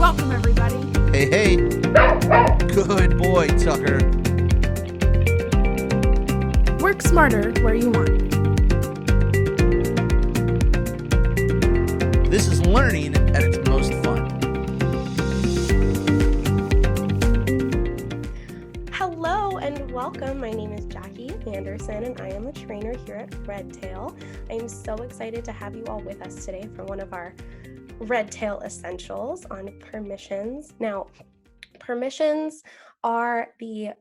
Welcome, everybody. Hey, hey. Good boy, Tucker. Work smarter where you want. This is learning at its most fun. Hello and welcome. My name is Jackie Anderson and I am a trainer here at Redtail. I am so excited to have you all with us today for one of our Redtail Essentials on permissions. Now, permissions are the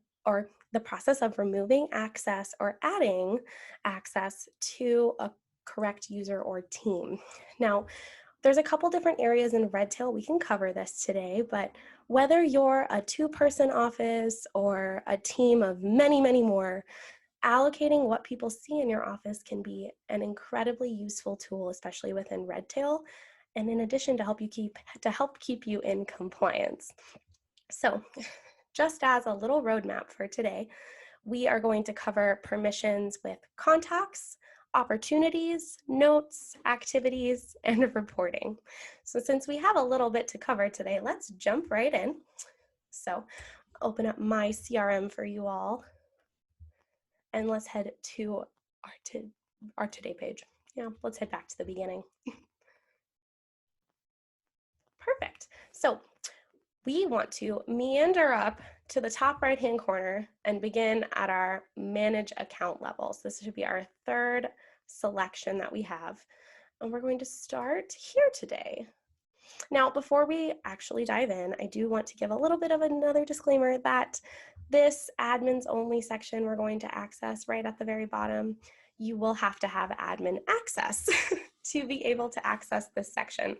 process of removing access or adding access to a correct user or team. Now, there's a couple different areas in Redtail we can cover this today, but whether you're a two-person office or a team of many, many more, allocating what people see in your office can be an incredibly useful tool, especially within Redtail, and in addition to help keep you in compliance. So, just as a little roadmap for today, we are going to cover permissions with contacts, opportunities, notes, activities, and reporting. So since we have a little bit to cover today, let's jump right in. So open up my CRM for you all, and let's head to our today page. Yeah, let's head back to the beginning. Perfect. So we want to meander up to the top right-hand corner and begin at our manage account levels. This should be our third selection that we have. And we're going to start here today. Now, before we actually dive in, I do want to give a little bit of another disclaimer that this admins only section we're going to access right at the very bottom, you will have to have admin access to be able to access this section.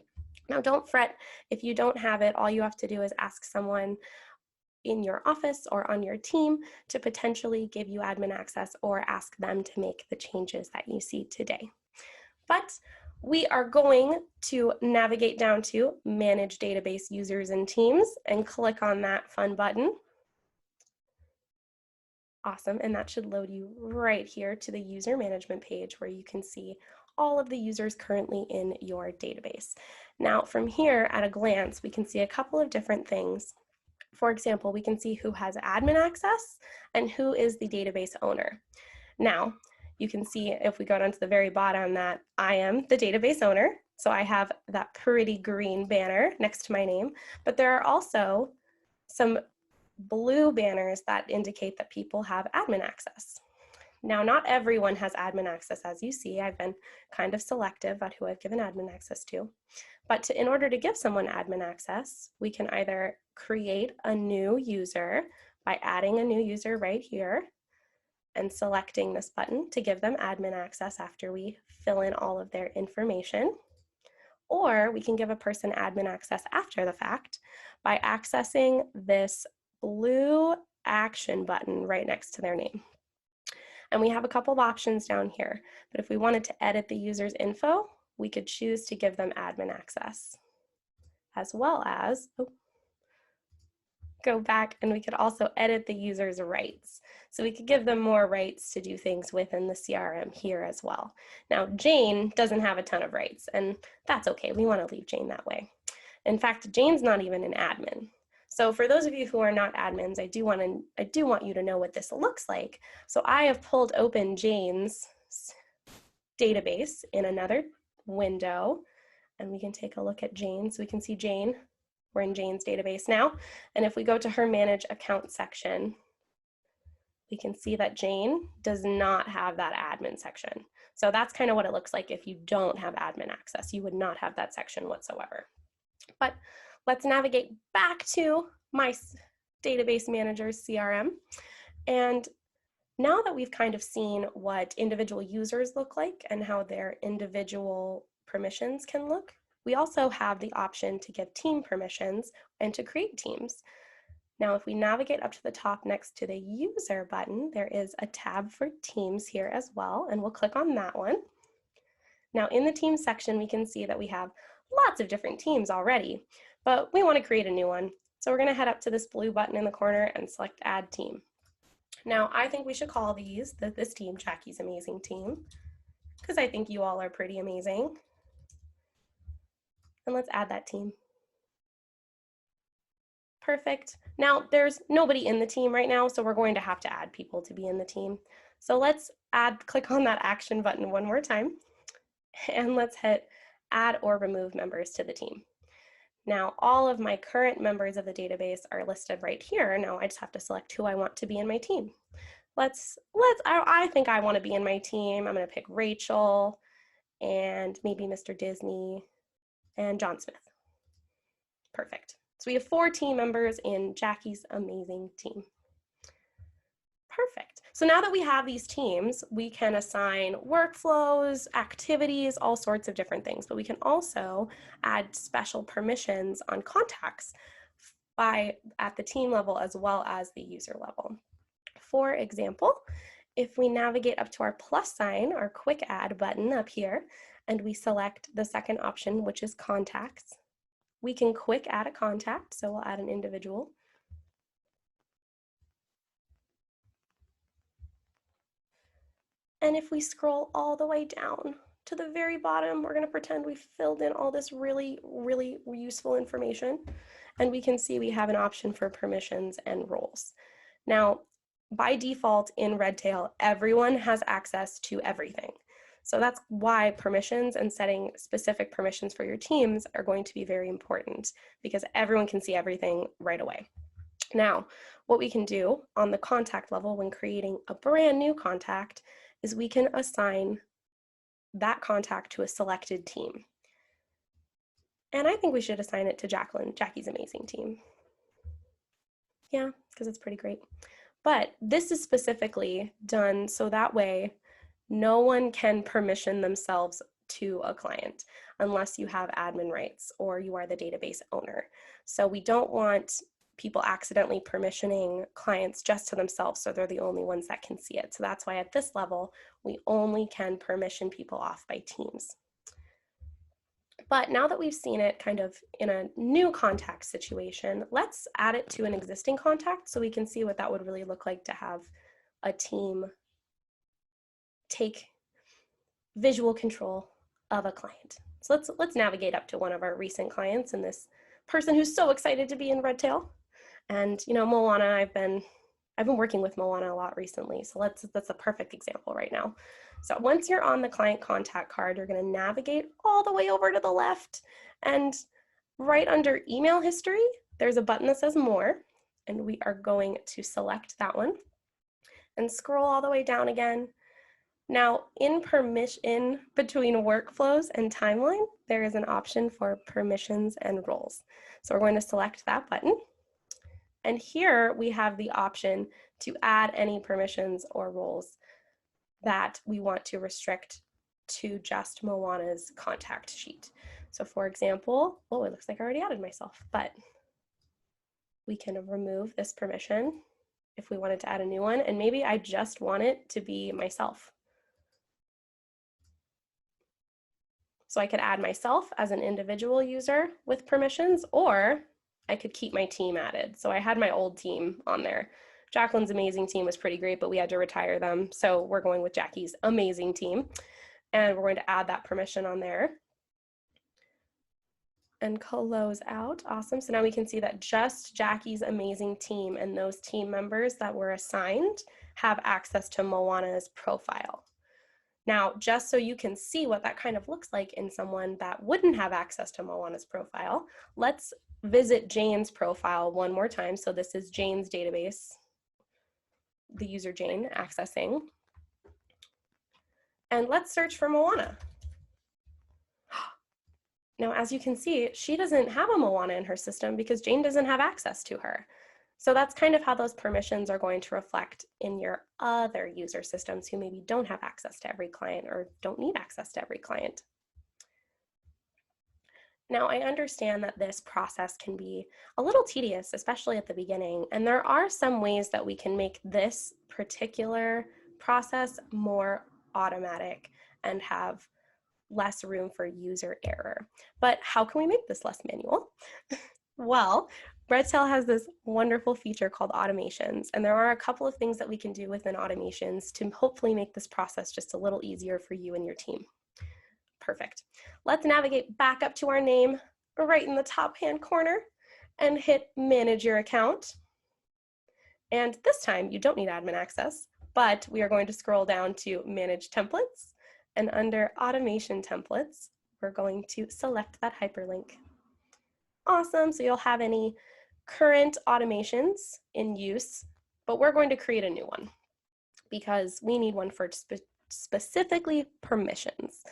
Now, don't fret if you don't have it. All you have to do is ask someone in your office or on your team to potentially give you admin access or ask them to make the changes that you see today. But we are going to navigate down to Manage Database Users and Teams and click on that fun button. Awesome, and that should load you right here to the user management page where you can see all of the users currently in your database. Now from here at a glance, we can see a couple of different things. For example, we can see who has admin access and who is the database owner. Now, you can see if we go down to the very bottom that I am the database owner. So I have that pretty green banner next to my name, but there are also some blue banners that indicate that people have admin access. Now, not everyone has admin access, as you see. I've been kind of selective about who I've given admin access to. But in order to give someone admin access, we can either create a new user by adding a new user right here and selecting this button to give them admin access after we fill in all of their information. Or we can give a person admin access after the fact by accessing this blue action button right next to their name. And we have a couple of options down here, but if we wanted to edit the user's info, we could choose to give them admin access, as well as go back and we could also edit the user's rights. So we could give them more rights to do things within the CRM here as well. Now, Jane doesn't have a ton of rights, and that's okay. We want to leave Jane that way. In fact, Jane's not even an admin. So for those of you who are not admins, I do want you to know what this looks like. So I have pulled open Jane's database in another window, and we can take a look at Jane. So we can see Jane. We're in Jane's database now. And if we go to her Manage Account section, we can see that Jane does not have that admin section. So that's kind of what it looks like if you don't have admin access. You would not have that section whatsoever. But let's navigate back to my database manager's CRM. And now that we've kind of seen what individual users look like and how their individual permissions can look, we also have the option to give team permissions and to create teams. Now, if we navigate up to the top next to the user button, there is a tab for teams here as well, and we'll click on that one. Now, in the team section, we can see that we have lots of different teams already, but we want to create a new one. So we're going to head up to this blue button in the corner and select Add Team. Now, I think we should call this team Jackie's Amazing Team, because I think you all are pretty amazing. And let's add that team. Perfect. Now there's nobody in the team right now, so we're going to have to add people to be in the team. So let's click on that action button one more time, and let's hit add or remove members to the team. Now all of my current members of the database are listed right here. Now I just have to select who I want to be in my team. I think I want to be in my team. I'm going to pick Rachel and maybe Mr. Disney and John Smith. Perfect. So we have 4 team members in Jackie's amazing team. Perfect. So now that we have these teams, we can assign workflows, activities, all sorts of different things, but we can also add special permissions on contacts at the team level as well as the user level. For example, if we navigate up to our plus sign, our quick add button up here, and we select the second option, which is contacts, we can quick add a contact. So we'll add an individual. And if we scroll all the way down to the very bottom, we're going to pretend we filled in all this really, really useful information. And we can see we have an option for permissions and roles. Now, by default in Redtail, everyone has access to everything. So that's why permissions and setting specific permissions for your teams are going to be very important, because everyone can see everything right away. Now, what we can do on the contact level when creating a brand new contact is we can assign that contact to a selected team. And I think we should assign it to Jackie's amazing team. Yeah, because it's pretty great. But this is specifically done so that way no one can permission themselves to a client unless you have admin rights or you are the database owner. So we don't want people accidentally permissioning clients just to themselves so they're the only ones that can see it. So that's why at this level, we only can permission people off by teams. But now that we've seen it kind of in a new contact situation, let's add it to an existing contact so we can see what that would really look like to have a team take visual control of a client. So let's navigate up to one of our recent clients and this person who's so excited to be in Redtail. And you know, Moana, I've been working with Moana a lot recently, so that's a perfect example right now. So once you're on the client contact card, you're going to navigate all the way over to the left, and right under email history, there's a button that says more, and we are going to select that one and scroll all the way down again. Now, in between workflows and timeline, there is an option for permissions and roles. So we're going to select that button. And here we have the option to add any permissions or roles that we want to restrict to just Moana's contact sheet. So for example, oh, it looks like I already added myself, but we can remove this permission if we wanted to add a new one, and maybe I just want it to be myself. So I could add myself as an individual user with permissions, or I could keep my team added. So I had my old team on there. Jacqueline's amazing team was pretty great, but we had to retire them. So we're going with Jackie's amazing team. And we're going to add that permission on there. And close out. Awesome. So now we can see that just Jackie's amazing team and those team members that were assigned have access to Moana's profile. Now, just so you can see what that kind of looks like in someone that wouldn't have access to Moana's profile, let's visit Jane's profile one more time. So this is Jane's database, the user Jane accessing. And let's search for Moana. Now, as you can see, she doesn't have a Moana in her system because Jane doesn't have access to her. So that's kind of how those permissions are going to reflect in your other user systems who maybe don't have access to every client or don't need access to every client. Now, I understand that this process can be a little tedious, especially at the beginning, and there are some ways that we can make this particular process more automatic and have less room for user error. But how can we make this less manual? Well, Redtail has this wonderful feature called automations, and there are a couple of things that we can do within automations to hopefully make this process just a little easier for you and your team. Perfect. Let's navigate back up to our name right in the top hand corner, and hit manage your account. And this time you don't need admin access, but we are going to scroll down to manage templates, and under automation templates, we're going to select that hyperlink. Awesome, so you'll have any current automations in use, but we're going to create a new one because we need one for specifically permissions.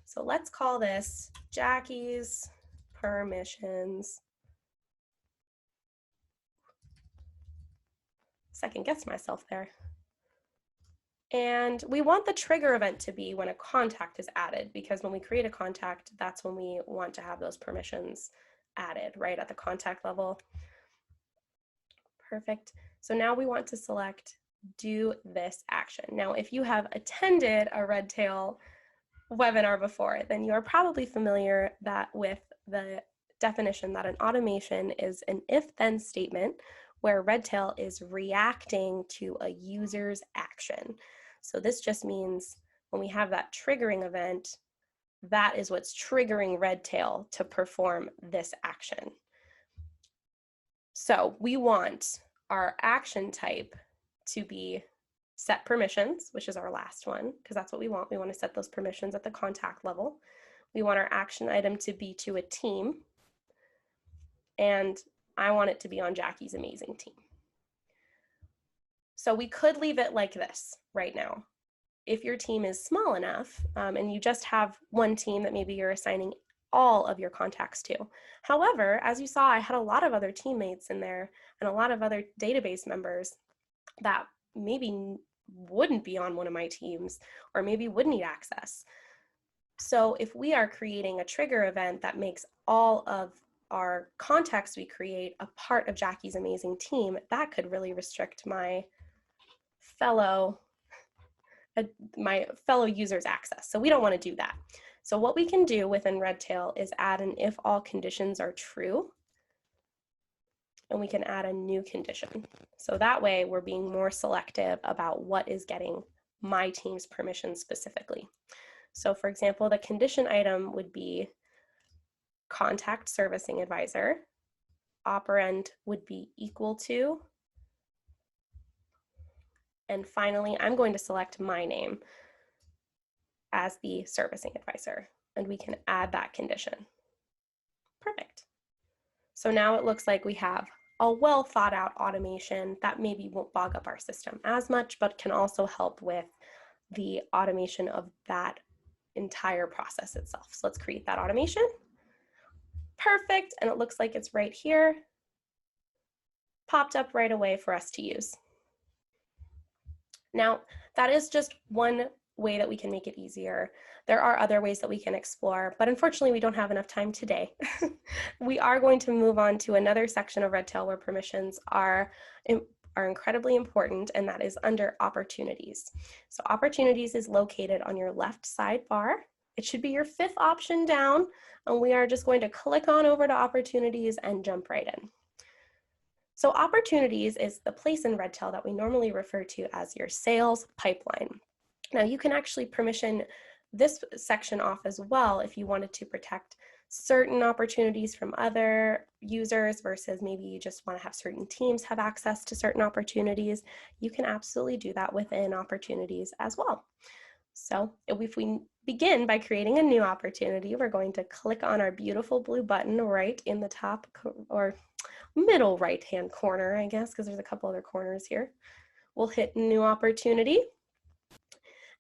So let's call this Jackie's permissions. Second guessed myself there. And we want the trigger event to be when a contact is added, because when we create a contact, that's when we want to have those permissions added, right at the contact level. Perfect. So now we want to select do this action. Now, if you have attended a Redtail webinar before, then you are probably familiar with the definition that an automation is an if-then statement where Redtail is reacting to a user's action. So this just means when we have that triggering event, that is what's triggering Redtail to perform this action. So we want our action type to be set permissions, which is our last one, because that's what we want. We want to set those permissions at the contact level. We want our action item to be to a team, and I want it to be on Jackie's amazing team. So we could leave it like this right now. If your team is small enough and you just have one team that maybe you're assigning all of your contacts to. However, as you saw, I had a lot of other teammates in there and a lot of other database members that maybe wouldn't be on one of my teams or maybe would need access. So if we are creating a trigger event that makes all of our contacts we create a part of Jackie's amazing team, that could really restrict my fellow users' access. So we don't want to do that. So what we can do within Redtail is add an if all conditions are true, and we can add a new condition. So that way we're being more selective about what is getting my team's permission specifically. So for example, the condition item would be contact servicing advisor. Operand would be equal to. And finally, I'm going to select my name as the servicing advisor, and we can add that condition. Perfect. So now it looks like we have a well thought out automation that maybe won't bog up our system as much, but can also help with the automation of that entire process itself. So let's create that automation. Perfect, and it looks like it's right here, popped up right away for us to use. Now, that is just one way that we can make it easier. There are other ways that we can explore, but unfortunately we don't have enough time today. We are going to move on to another section of Redtail where permissions are incredibly important, and that is under opportunities. So opportunities is located on your left sidebar. It should be your fifth option down, and we are just going to click on over to opportunities and jump right in. So opportunities is the place in Redtail that we normally refer to as your sales pipeline. Now you can actually permission this section off as well if you wanted to protect certain opportunities from other users versus maybe you just want to have certain teams have access to certain opportunities. You can absolutely do that within opportunities as well. So if we begin by creating a new opportunity, we're going to click on our beautiful blue button right in the top or middle right-hand corner, I guess, because there's a couple other corners here. We'll hit new opportunity.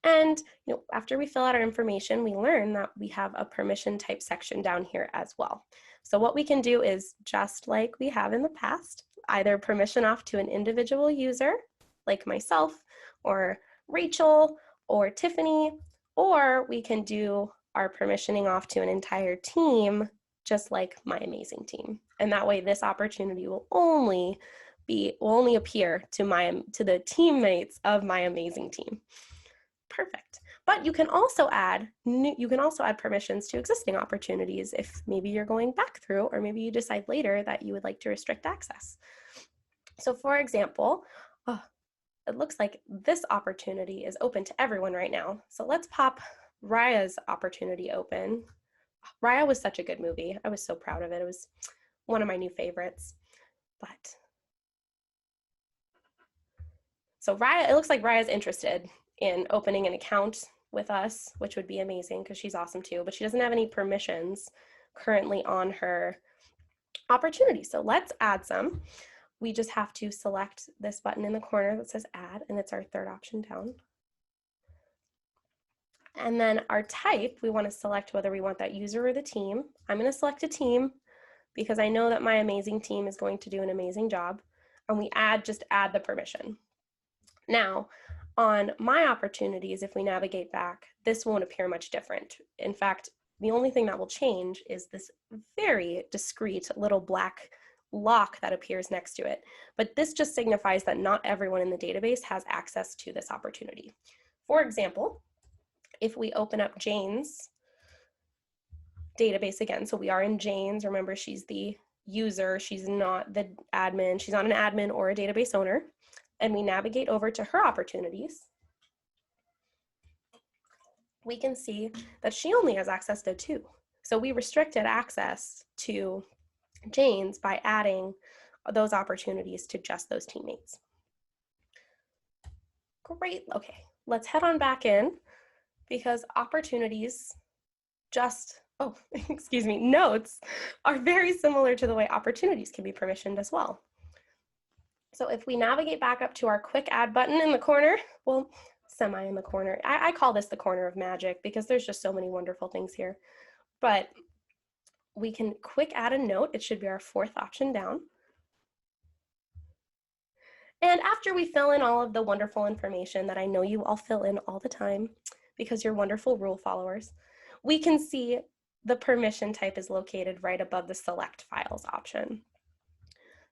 And after we fill out our information, we learn that we have a permission type section down here as well. So what we can do is, just like we have in the past, either permission off to an individual user, like myself, or Rachel, or Tiffany, or we can do our permissioning off to an entire team, just like my amazing team. And that way this opportunity will only appear to the teammates of my amazing team. Perfect. But you can also add permissions to existing opportunities if maybe you're going back through, or maybe you decide later that you would like to restrict access. So for example, it looks like this opportunity is open to everyone right now. So let's pop Raya's opportunity open. Raya was such a good movie. I was so proud of it. It was one of my new favorites. But so Raya, it looks like Raya's interested in opening an account with us, which would be amazing because she's awesome too, but she doesn't have any permissions currently on her opportunity. So let's add some. We just have to select this button in the corner that says add, and it's our third option down. And then our type, we want to select whether we want that user or the team. I'm going to select a team because I know that my amazing team is going to do an amazing job. And we just add the permission. Now, on my opportunities, if we navigate back, this won't appear much different. In fact, the only thing that will change is this very discreet little black lock that appears next to it. But this just signifies that not everyone in the database has access to this opportunity. For example, if we open up Jane's database again, so we are in Jane's, remember she's the user, she's not the admin, she's not an admin or a database owner, and we navigate over to her opportunities, we can see that she only has access to 2. So we restricted access to Jane's by adding those opportunities to just those teammates. Great, okay, let's head on back in because opportunities excuse me, notes are very similar to the way opportunities can be permissioned as well. So if we navigate back up to our quick add button in the corner, well, semi in the corner. I call this the corner of magic because there's just so many wonderful things here. But we can quick add a note. It should be our 4th option down. And after we fill in all of the wonderful information that I know you all fill in all the time because you're wonderful rule followers, we can see the permission type is located right above the select files option.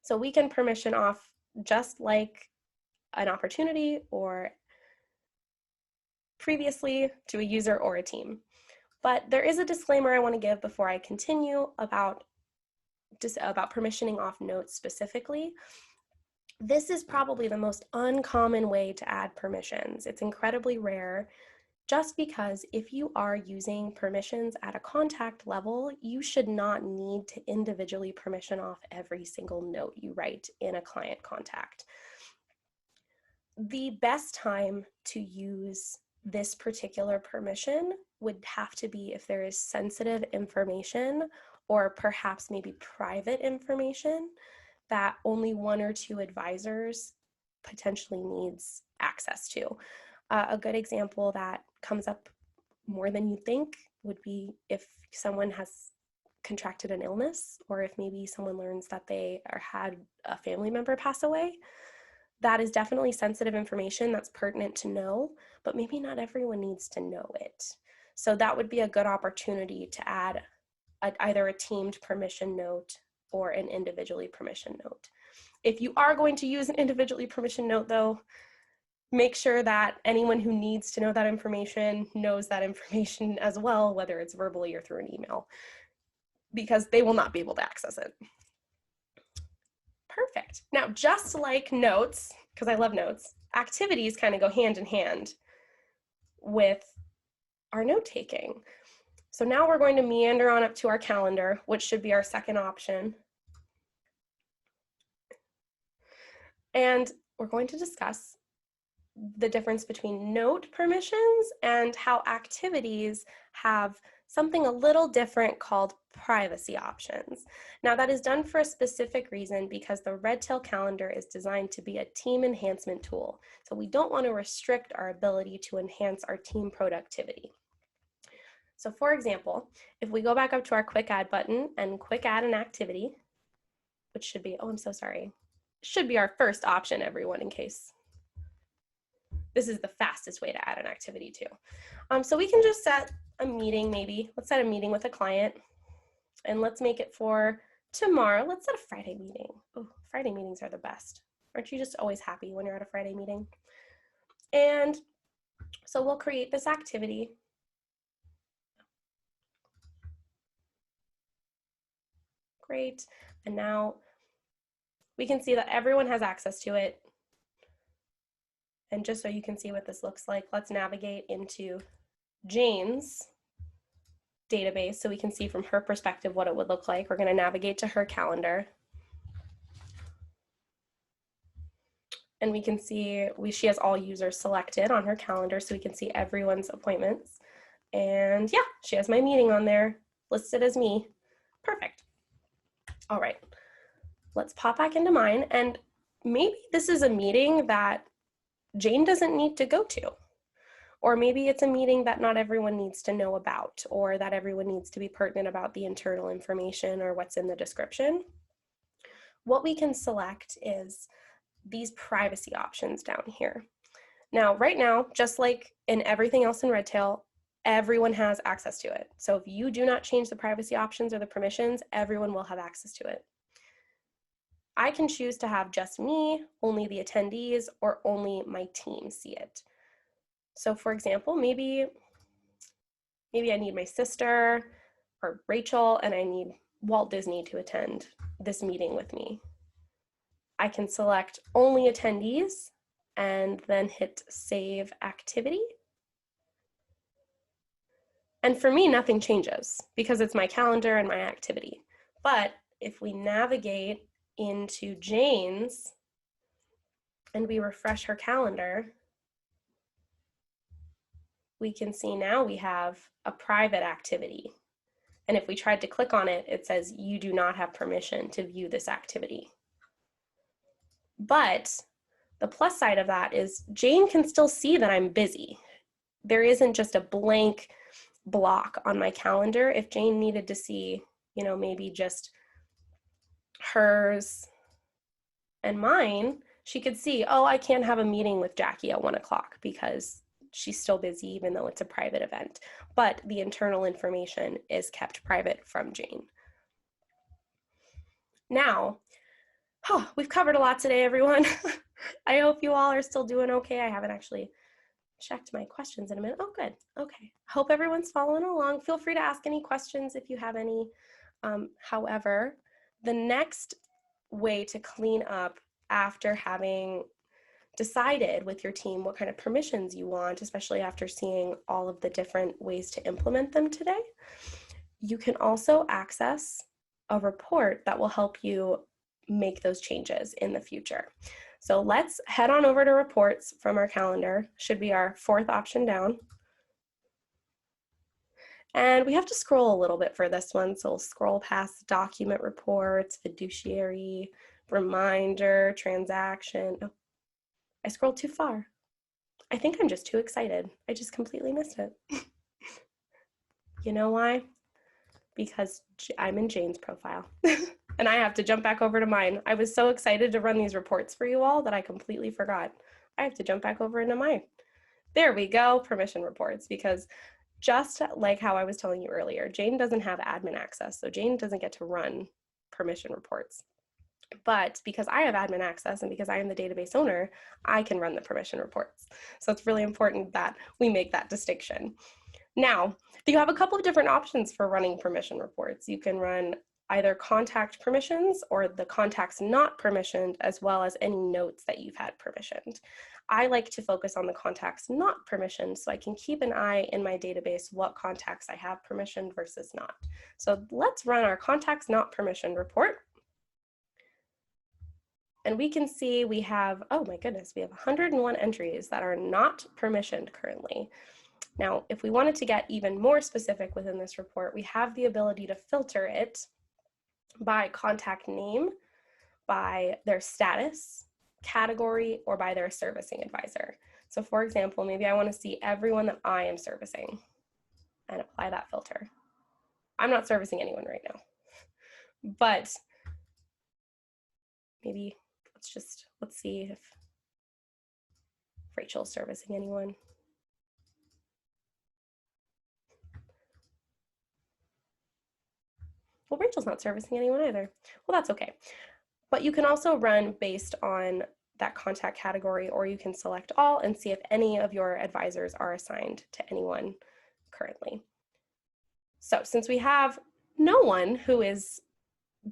So we can permission off just like an opportunity or previously to a user or a team. But there is a disclaimer I want to give before I continue about permissioning off notes specifically. This is probably the most uncommon way to add permissions. It's incredibly rare. Just because if you are using permissions at a contact level, you should not need to individually permission off every single note you write in a client contact. The best time to use this particular permission would have to be if there is sensitive information or perhaps maybe private information that only 1 or 2 advisors potentially needs access to. A good example that comes up more than you think would be if someone has contracted an illness or if maybe someone learns that they had a family member pass away. That is definitely sensitive information that's pertinent to know, but maybe not everyone needs to know it. So that would be a good opportunity to add either a teamed permission note or an individually permission note. If you are going to use an individually permission note though, make sure that anyone who needs to know that information knows that information as well, whether it's verbally or through an email, because they will not be able to access it. Perfect. Now, just like notes, because I love notes, activities kind of go hand in hand with our note taking. So now we're going to meander on up to our calendar, which should be our 2nd option. And we're going to discuss the difference between note permissions and how activities have something a little different called privacy options. Now that is done for a specific reason because the Redtail calendar is designed to be a team enhancement tool. So we don't want to restrict our ability to enhance our team productivity. So for example, if we go back up to our quick add button and quick add an activity, which should be, oh, I'm so sorry, should be our 1st option, everyone, in case. This is the fastest way to add an activity too. So we can just set a meeting maybe. Let's set a meeting with a client and let's make it for tomorrow. Let's set a Friday meeting. Oh, Friday meetings are the best. Aren't you just always happy when you're at a Friday meeting? And so we'll create this activity. Great. And now we can see that everyone has access to it. And just so you can see what this looks like, let's navigate into Jane's database so we can see from her perspective what it would look like. We're going to navigate to her calendar. And we can see she has all users selected on her calendar, so we can see everyone's appointments. And yeah, she has my meeting on there listed as me. Perfect. All right, let's pop back into mine. And maybe this is a meeting that Jane doesn't need to go to. Or maybe it's a meeting that not everyone needs to know about, or that everyone needs to be pertinent about the internal information or what's in the description. What we can select is these privacy options down here. Now, right now, just like in everything else in Redtail, everyone has access to it. So if you do not change the privacy options or the permissions, everyone will have access to it. I can choose to have just me, only the attendees, or only my team see it. So for example, maybe I need my sister or Rachel, and I need Walt Disney to attend this meeting with me. I can select only attendees and then hit save activity. And for me, nothing changes because it's my calendar and my activity. But if we navigate into Jane's and we refresh her calendar, we can see now we have a private activity. And if we tried to click on it, it says you do not have permission to view this activity. But the plus side of that is Jane can still see that I'm busy. There isn't just a blank block on my calendar. If Jane needed to see, maybe just hers and mine, she could see, oh, I can't have a meeting with Jackie at 1 o'clock because she's still busy, even though it's a private event. But the internal information is kept private from Jane. Now, we've covered a lot today, everyone. I hope you all are still doing okay. I haven't actually checked my questions in a minute. Oh, good. Okay. Hope everyone's following along. Feel free to ask any questions if you have any. However, the next way to clean up after having decided with your team what kind of permissions you want, especially after seeing all of the different ways to implement them today, you can also access a report that will help you make those changes in the future. So let's head on over to reports from our calendar. Should be our fourth option down. And we have to scroll a little bit for this one. So we'll scroll past document reports, fiduciary, reminder, transaction. Oh, I scrolled too far. I think I'm just too excited. I just completely missed it. You know why? Because I'm in Jane's profile. And I have to jump back over to mine. I was so excited to run these reports for you all that I completely forgot. I have to jump back over into mine. There we go, permission reports, because just like how I was telling you earlier, Jane doesn't have admin access, so Jane doesn't get to run permission reports. But because I have admin access and because I am the database owner, I can run the permission reports. So it's really important that we make that distinction. Now, you have a couple of different options for running permission reports. You can run either contact permissions or the contacts not permissioned, as well as any notes that you've had permissioned. I like to focus on the contacts not permissioned so I can keep an eye in my database what contacts I have permissioned versus not. So let's run our contacts not permissioned report. And we can see we have, oh my goodness, we have 101 entries that are not permissioned currently. Now, if we wanted to get even more specific within this report, we have the ability to filter it by contact name, by their status, category, or by their servicing advisor. So for example, maybe I want to see everyone that I am servicing and apply that filter. I'm not servicing anyone right now, but maybe let's see if Rachel's servicing anyone. Well, Rachel's not servicing anyone either. Well, that's okay. But you can also run based on that contact category, or you can select all and see if any of your advisors are assigned to anyone currently. So since we have no one who is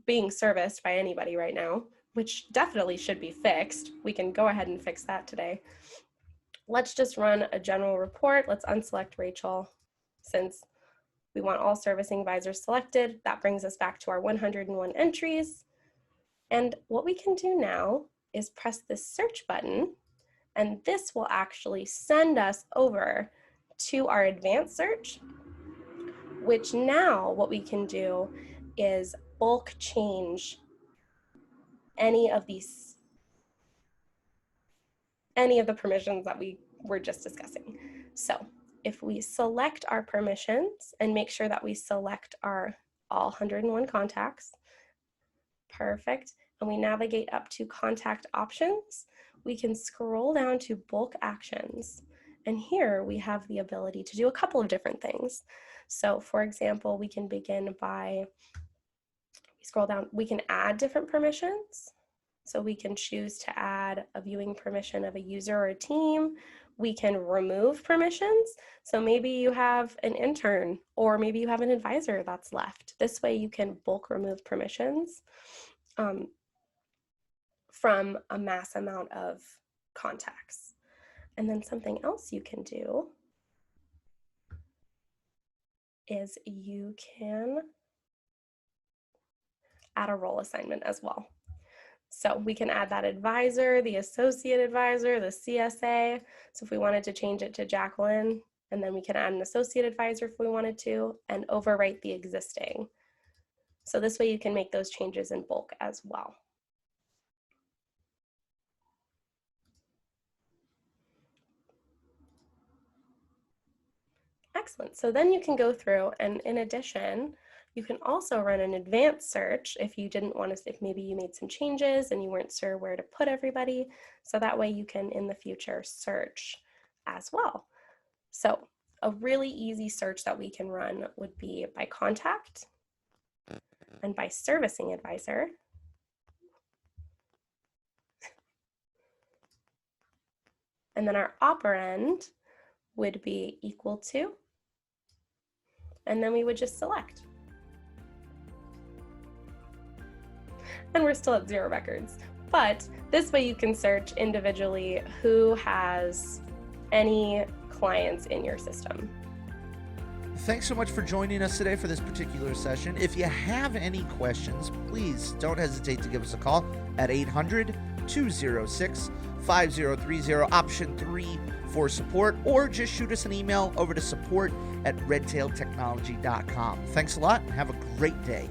being serviced by anybody right now, which definitely should be fixed, we can go ahead and fix that today. Let's just run a general report. Let's unselect Rachel since We want all servicing advisors selected. That brings us back to our 101 entries. And what we can do now is press this search button, and this will actually send us over to our advanced search, which now what we can do is bulk change any of the permissions that we were just discussing. So if we select our permissions and make sure that we select our all 101 contacts, perfect, and we navigate up to contact options, we can scroll down to bulk actions. And here we have the ability to do a couple of different things. So for example, we can begin by, scroll down, we can add different permissions. So we can choose to add a viewing permission of a user or a team. We can remove permissions. So maybe you have an intern or maybe you have an advisor that's left. This way you can bulk remove permissions from a mass amount of contacts. And then something else you can do is you can add a role assignment as well. So we can add that advisor, the associate advisor, the CSA. So if we wanted to change it to Jacqueline, and then we can add an associate advisor if we wanted to, and overwrite the existing. So this way you can make those changes in bulk as well. Excellent. So then you can go through, and in addition, you can also run an advanced search if you didn't want to, if maybe you made some changes and you weren't sure where to put everybody. So that way you can in the future search as well. So a really easy search that we can run would be by contact and by servicing advisor. And then our operand would be equal to, and then we would just select. And we're still at 0 records. But this way you can search individually who has any clients in your system. Thanks so much for joining us today for this particular session. If you have any questions, please don't hesitate to give us a call at 800-206-5030, option 3 for support, or just shoot us an email over to support@redtailtechnology.com. Thanks a lot and have a great day.